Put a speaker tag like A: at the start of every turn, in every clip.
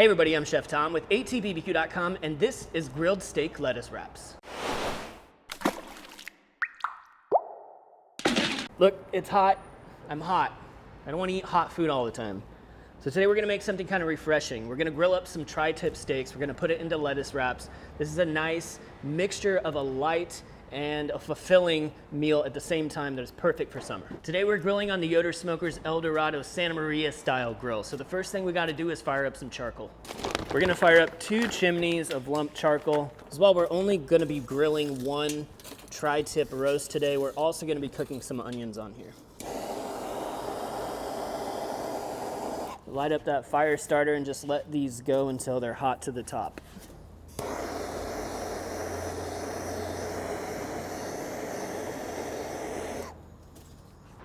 A: Hey everybody, I'm Chef Tom with atbbq.com, and this is grilled steak lettuce wraps. Look, it's hot. I'm hot. I don't want to eat hot food all the time. So today we're going to make something kind of refreshing. We're going to grill up some tri-tip steaks. We're going to put it into lettuce wraps. This is a nice mixture of a light and a fulfilling meal at the same time that is perfect for summer. Today we're grilling on the Yoder Smokers El Dorado Santa Maria style grill. So the first thing we got to do is fire up some charcoal. We're going to fire up 2 chimneys of lumped charcoal. As well, we're only going to be grilling 1 tri-tip roast today. We're also going to be cooking some onions on here. Light up that fire starter and just let these go until they're hot to the top.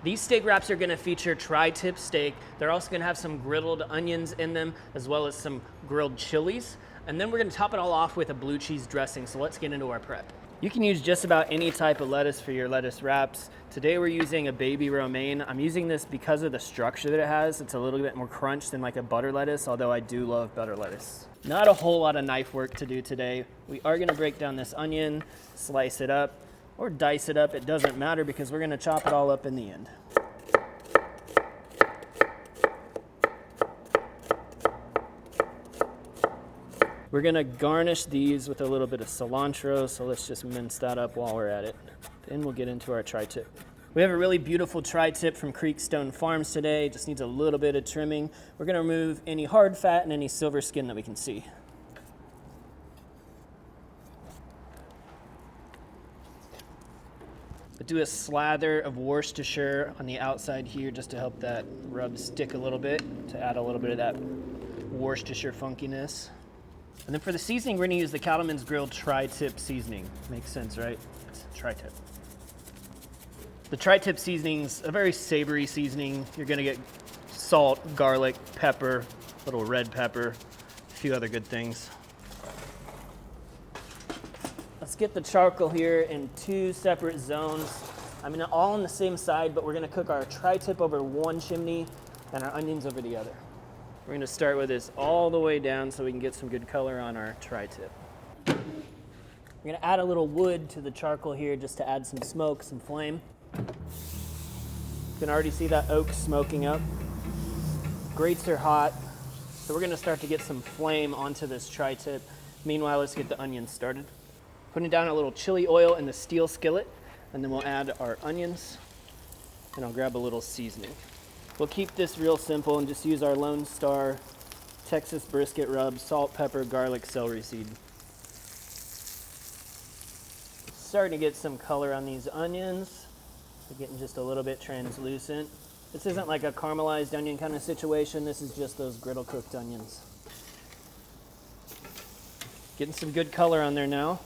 A: These steak wraps are gonna feature tri-tip steak. They're also gonna have some grilled onions in them, as well as some grilled chilies. And then we're gonna top it all off with a blue cheese dressing, so let's get into our prep. You can use just about any type of lettuce for your lettuce wraps. Today we're using a baby romaine. I'm using this because of the structure that it has. It's a little bit more crunch than like a butter lettuce, although I do love butter lettuce. Not a whole lot of knife work to do today. We are gonna break down this onion, slice it up, or dice it up. It doesn't matter because we're gonna chop it all up in the end. We're gonna garnish these with a little bit of cilantro, so let's just mince that up while we're at it. Then we'll get into our tri-tip. We have a really beautiful tri-tip from Creekstone Farms today. It just needs a little bit of trimming. We're gonna remove any hard fat and any silver skin that we can see. Do a slather of Worcestershire on the outside here just to help that rub stick a little bit, to add a little bit of that Worcestershire funkiness. And then for the seasoning, we're gonna use the Cattleman's Grilled Tri-Tip seasoning. Makes sense, right? It's Tri-Tip. The Tri-Tip seasoning's a very savory seasoning. You're gonna get salt, garlic, pepper, a little red pepper, a few other good things. Let's get the charcoal here in 2 separate zones. I mean, all on the same side, but we're gonna cook our tri-tip over 1 chimney and our onions over the other. We're gonna start with this all the way down so we can get some good color on our tri-tip. We're gonna add a little wood to the charcoal here just to add some smoke, some flame. You can already see that oak smoking up. Grates are hot, so we're gonna start to get some flame onto this tri-tip. Meanwhile, let's get the onions started. Putting down a little chili oil in the steel skillet, and then we'll add our onions, and I'll grab a little seasoning. We'll keep this real simple and just use our Lone Star Texas brisket rub, salt, pepper, garlic, celery seed. Starting to get some color on these onions. They're getting just a little bit translucent. This isn't like a caramelized onion kind of situation. This is just those griddle cooked onions. Getting some good color on there now.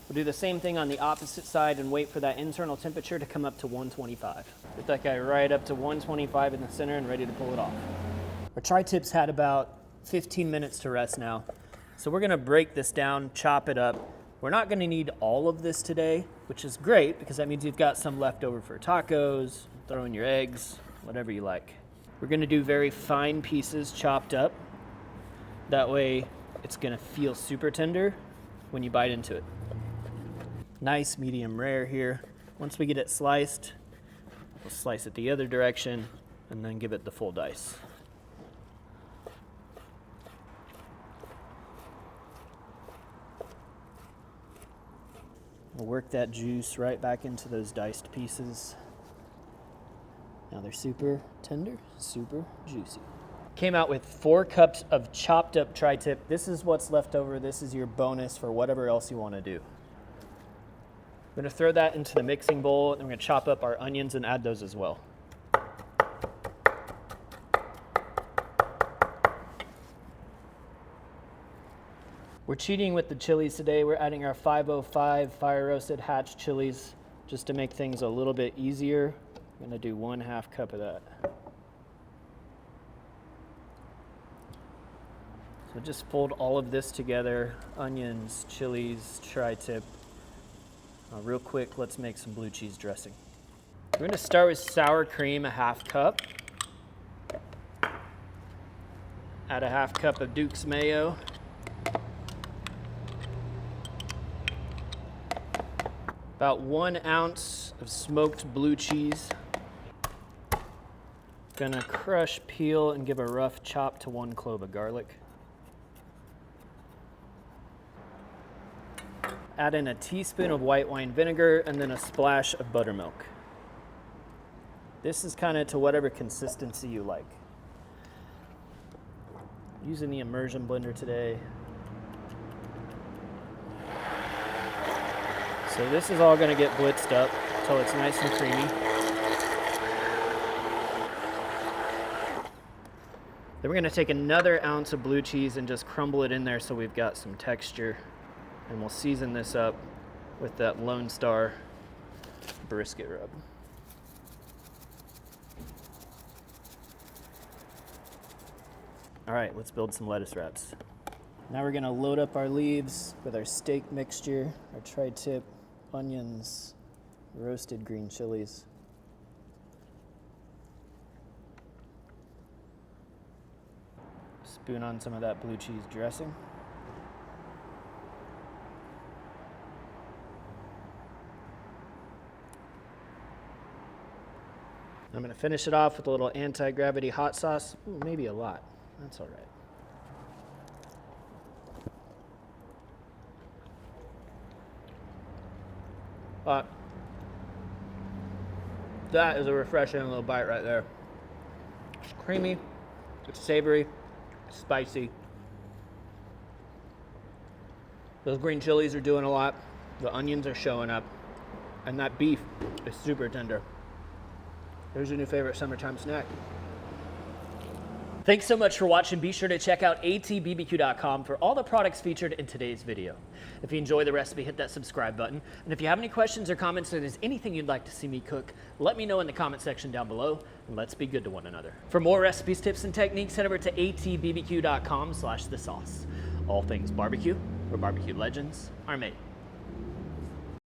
A: We'll do the same thing on the opposite side and wait for that internal temperature to come up to 125. Get that guy right up to 125 in the center and ready to pull it off. Our tri-tips had about 15 minutes to rest now. So we're gonna break this down, chop it up. We're not gonna need all of this today, which is great because that means you've got some left over for tacos, throw in your eggs, whatever you like. We're gonna do very fine pieces chopped up. That way it's gonna feel super tender when you bite into it. Nice medium rare here. Once we get it sliced, we'll slice it the other direction and then give it the full dice. We'll work that juice right back into those diced pieces. Now they're super tender, super juicy. Came out with 4 cups of chopped up tri-tip. This is what's left over. This is your bonus for whatever else you want to do. We're gonna throw that into the mixing bowl, and we're gonna chop up our onions and add those as well. We're cheating with the chilies today. We're adding our 505 fire roasted hatch chilies just to make things a little bit easier. I'm gonna do 1/2 cup of that. So just fold all of this together, onions, chilies, tri-tip. Real quick, let's make some blue cheese dressing. We're gonna start with sour cream, 1/2 cup. Add a half cup of Duke's mayo. About 1 ounce of smoked blue cheese. Gonna crush, peel, and give a rough chop to 1 clove of garlic. Add in a teaspoon of white wine vinegar and then a splash of buttermilk. This is kind of to whatever consistency you like. Using the immersion blender today. So this is all going to get blitzed up until it's nice and creamy. Then we're going to take another ounce of blue cheese and just crumble it in there so we've got some texture. And we'll season this up with that Lone Star brisket rub. All right, let's build some lettuce wraps. Now we're gonna load up our leaves with our steak mixture, our tri-tip, onions, roasted green chilies. Spoon on some of that blue cheese dressing. I'm gonna finish it off with a little anti-gravity hot sauce. Ooh, maybe a lot, that's all right. That is a refreshing little bite right there. It's creamy, it's savory, it's spicy. Those green chilies are doing a lot. The onions are showing up. And that beef is super tender. There's your new favorite summertime snack. Thanks so much for watching. Be sure to check out atbbq.com for all the products featured in today's video. If you enjoy the recipe, hit that subscribe button. And if you have any questions or comments or there's anything you'd like to see me cook, let me know in the comment section down below, and let's be good to one another. For more recipes, tips, and techniques, head over to atbbq.com/thesauce. All things barbecue, where barbecue legends are made.